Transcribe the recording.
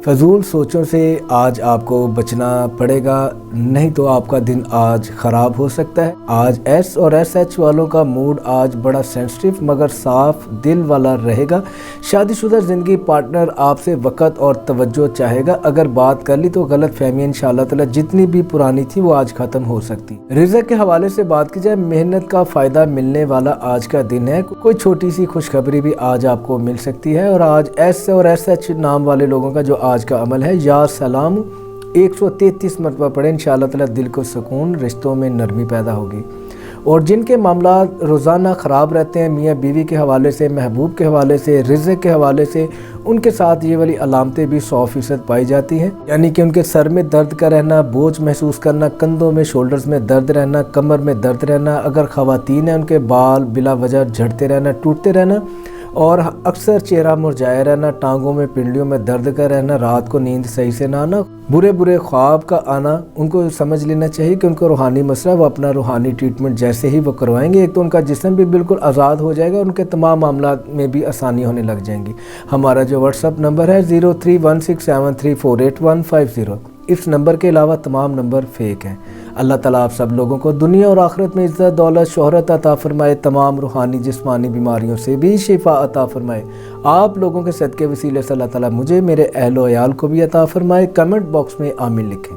فضول سوچوں سے آج آپ کو بچنا پڑے گا، نہیں تو آپ کا دن آج خراب ہو سکتا ہے۔ آج ایس اور ایس ایچ والوں کا موڈ آج بڑا سینسٹیو مگر صاف دل والا رہے گا۔ شادی شدہ زندگی پارٹنر آپ سے وقت اور توجہ چاہے گا۔ اگر بات کر لی تو غلط فہمی انشاءاللہ تعالی جتنی بھی پرانی تھی وہ آج ختم ہو سکتی۔ رزق کے حوالے سے بات کی جائے، محنت کا فائدہ ملنے والا آج کا دن ہے۔ کوئی چھوٹی سی خوشخبری بھی آج آپ کو مل سکتی ہے۔ اور آج ایس اور ایس ایچ نام والے لوگوں کا جو آج کا عمل ہے، یا سلام 133 مرتبہ پڑھیں، انشاءاللہ تعالی دل کو سکون، رشتوں میں نرمی پیدا ہوگی۔ اور جن کے معاملات روزانہ خراب رہتے ہیں، میاں بیوی کے حوالے سے، محبوب کے حوالے سے، رزق کے حوالے سے، ان کے ساتھ یہ والی علامتیں بھی 100% پائی جاتی ہیں، یعنی کہ ان کے سر میں درد کا رہنا، بوجھ محسوس کرنا، کندھوں میں شولڈرز میں درد رہنا، کمر میں درد رہنا، اگر خواتین ہیں ان کے بال بلا وجہ جھڑتے رہنا، ٹوٹتے رہنا، اور اکثر چہرہ مرجھایا رہنا، ٹانگوں میں پنڈلیوں میں درد کا رہنا، رات کو نیند صحیح سے نہ آنا، برے خواب کا آنا۔ ان کو سمجھ لینا چاہیے کہ ان کو روحانی مسئلہ، وہ اپنا روحانی ٹریٹمنٹ جیسے ہی وہ کروائیں گے، ایک تو ان کا جسم بھی بالکل آزاد ہو جائے گا، ان کے تمام معاملات میں بھی آسانی ہونے لگ جائیں گی۔ ہمارا جو واٹس ایپ نمبر ہے 0316734850، اس نمبر کے علاوہ تمام نمبر فیک ہیں۔ اللہ تعالیٰ آپ سب لوگوں کو دنیا اور آخرت میں عزت، دولت، شہرت عطا فرمائے، تمام روحانی جسمانی بیماریوں سے بھی شفا عطا فرمائے۔ آپ لوگوں کے صدقے وسیلے سے اللہ تعالیٰ مجھے، میرے اہل و عیال کو بھی عطا فرمائے۔ کمنٹ باکس میں آمین لکھیں۔